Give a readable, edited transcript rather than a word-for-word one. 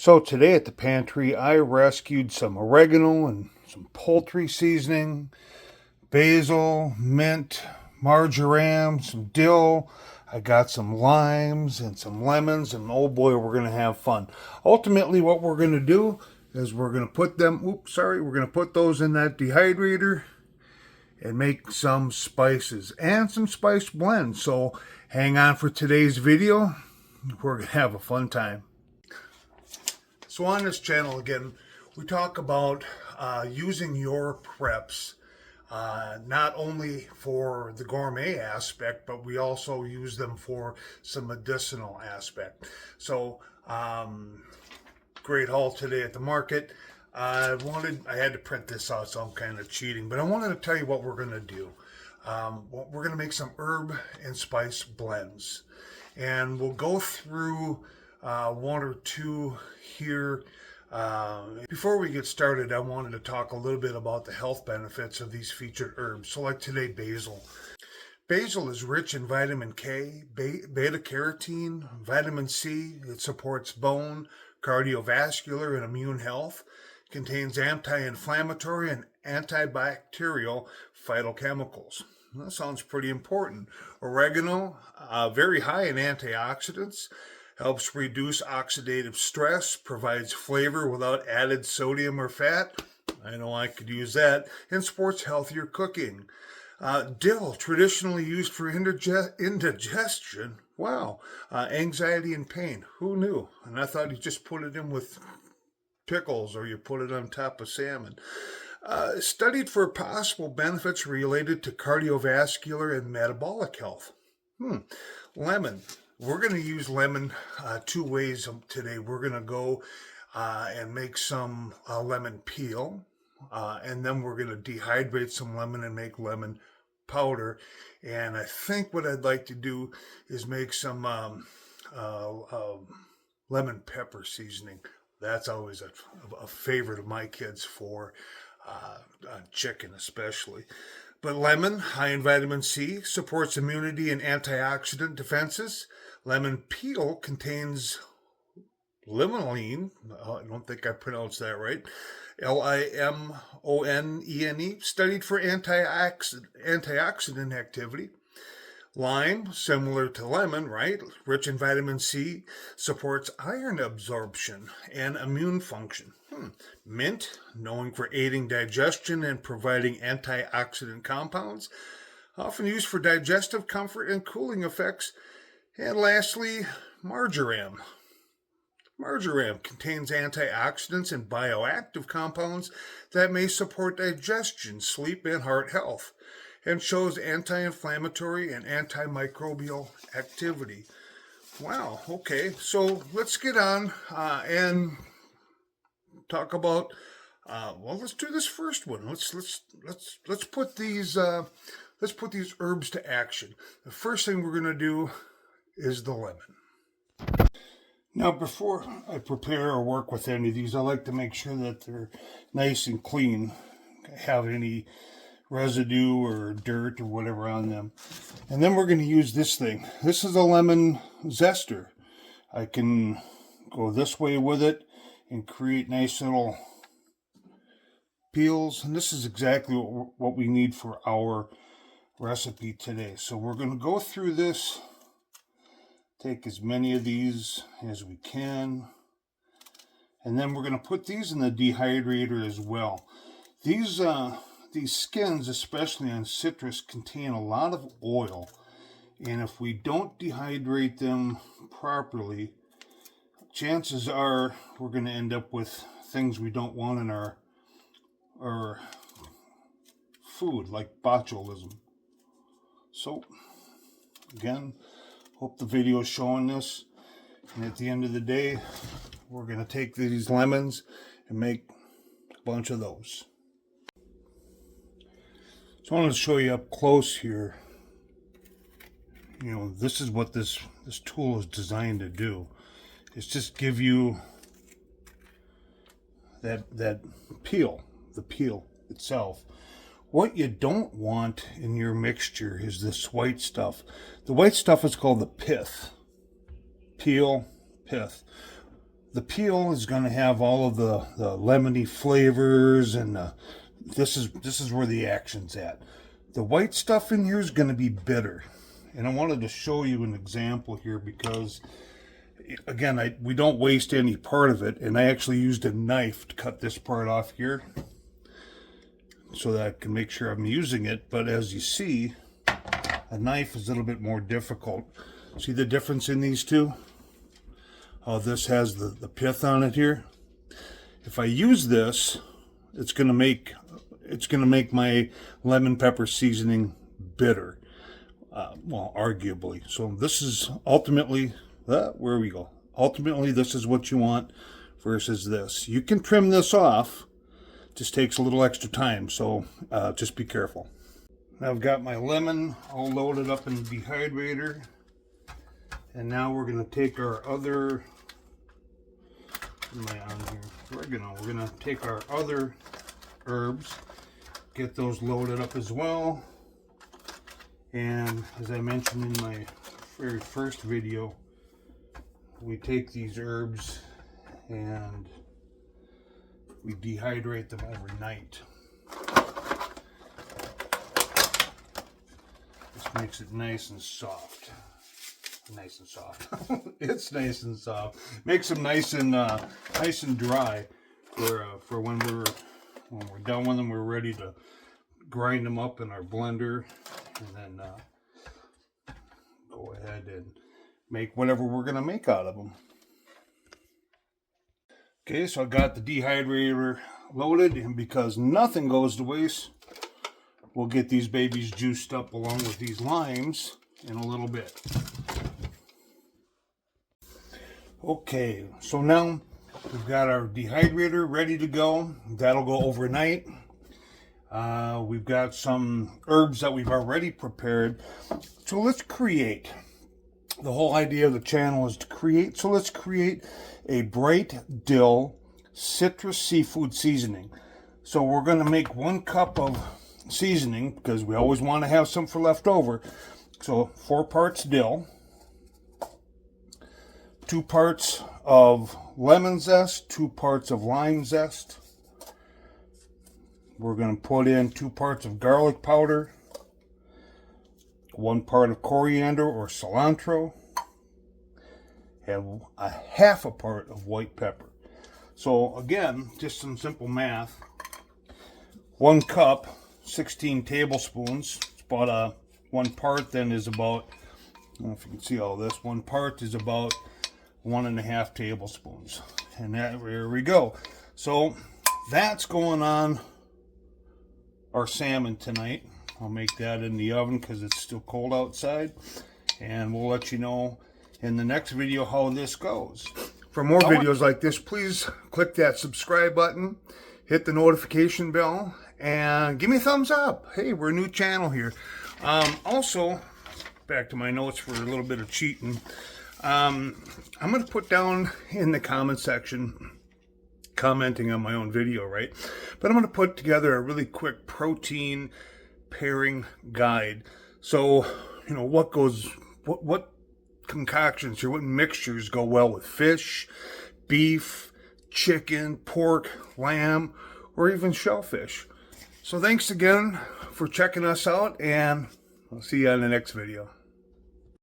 So today at the pantry, I rescued some oregano and some poultry seasoning, basil, mint, marjoram, some dill. I got some limes and some lemons, and oh boy, we're going to have fun. Ultimately, what we're going to do is we're going to put them, we're going to put those in that dehydrator and make some spices and some spice blends. So hang on for today's video. We're going to have a fun time. So on this channel, again, we talk about using your preps, not only for the gourmet aspect, but we also use them for some medicinal aspect. So, great haul today at the market. I had to print this out, so I'm kind of cheating, but I wanted to tell you what we're going to do. We're going to make some herb and spice blends, and we'll go through one or two here. Before we get started, I wanted to talk a little bit about the health benefits of these featured herbs. So like today, basil. Basil is rich in vitamin K, beta-carotene, vitamin C. It supports bone, cardiovascular, and immune health. Contains anti-inflammatory and antibacterial phytochemicals. That sounds pretty important. Oregano, very high in antioxidants. Helps reduce oxidative stress, provides flavor without added sodium or fat. I know I could use that. And supports healthier cooking. Dill, traditionally used for indigestion. Wow. Anxiety and pain. Who knew? And I thought you just put it in with pickles or you put it on top of salmon. Studied for possible benefits related to cardiovascular and metabolic health. Lemon. We're going to use lemon two ways today. We're going to go and make some lemon peel, and then we're going to dehydrate some lemon and make lemon powder. And I think what I'd like to do is make some lemon pepper seasoning. That's always a favorite of my kids for chicken especially. But lemon, high in vitamin C, supports immunity and antioxidant defenses. Lemon peel contains limonene. I don't think I pronounced that right. Limonene, studied for antioxidant activity. Lime, similar to lemon, right? Rich in vitamin C, supports iron absorption and immune function. Mint, known for aiding digestion and providing antioxidant compounds, often used for digestive comfort and cooling effects. And lastly, marjoram. Marjoram contains antioxidants and bioactive compounds that may support digestion, sleep, and heart health, and shows anti-inflammatory and antimicrobial activity. Wow, okay, so let's get on and talk about let's do this first one. Let's put these herbs to action. The first thing we're going to do is the lemon. Now, before I prepare or work with any of these, I like to make sure that they're nice and clean, have any residue or dirt or whatever on them. And then we're going to use this thing. This is a lemon zester. I can go this way with it and create nice little peels. And this is exactly what we need for our recipe today. So we're going to go through this, take as many of these as we can, and then we're going to put these in the dehydrator as well. These skins, especially on citrus, contain a lot of oil, and if we don't dehydrate them properly, chances are we're going to end up with things we don't want in our food, like botulism. So, again, hope the video is showing this. And at the end of the day, we're going to take these lemons and make a bunch of those. So I wanted to show you up close here. You know, this is what this tool is designed to do. It's just give you that peel, the peel itself. What you don't want in your mixture is this white stuff. The white stuff is called the pith. Peel, pith. The peel is going to have all of the lemony flavors, and this is where the action's at. The white stuff in here is going to be bitter. And I wanted to show you an example here because, again, we don't waste any part of it. And I actually used a knife to cut this part off here so that I can make sure I'm using it. But as you see, a knife is a little bit more difficult. See the difference in these two? How this has the pith on it here. If I use this, it's going to make my lemon pepper seasoning bitter. Well, arguably. So this is ultimately, where we go. Ultimately, this is what you want versus this. You can trim this off. Just takes a little extra time, so just be careful. Now I've got my lemon all loaded up in the dehydrator. And now we're going to take our other, what am I on here? Oregano. We're going to take our other herbs, get those loaded up as well. And as I mentioned in my very first video, we take these herbs and we dehydrate them overnight. This makes it nice and soft. Nice and soft. It's nice and soft. Makes them nice and dry for when we're done with them. We're ready to grind them up in our blender, and then go ahead and make whatever we're going to make out of them. Okay, so I got the dehydrator loaded, and because nothing goes to waste, we'll get these babies juiced up along with these limes in a little bit. Okay, so now we've got our dehydrator ready to go. That'll go overnight. We've got some herbs that we've already prepared. So let's create. The whole idea of the channel is to create. So let's create a bright dill citrus seafood seasoning. So we're going to make 1 cup of seasoning because we always want to have some for leftover. So 4 parts dill, 2 parts of lemon zest, 2 parts of lime zest. We're going to put in 2 parts of garlic powder, 1 part of coriander or cilantro, and a half a part of white pepper. So again, just some simple math. 1 cup, 16 tablespoons. It's about 1 part then is about, I don't know if you can see all this, 1 part is about 1.5 tablespoons. And there we go. So that's going on our salmon tonight. I'll make that in the oven because it's still cold outside, and we'll let you know in the next video how this goes. For more videos like this, please click that subscribe button, hit the notification bell, and give me a thumbs up. Hey, we're a new channel here. Also, back to my notes for a little bit of cheating. I'm going to put down in the comment section, commenting on my own video, right? But I'm going to put together a really quick protein pairing guide. So, you know, what concoctions here, what mixtures go well with fish, beef, chicken, pork, lamb, or even shellfish. So thanks again for checking us out, and I'll see you on the next video.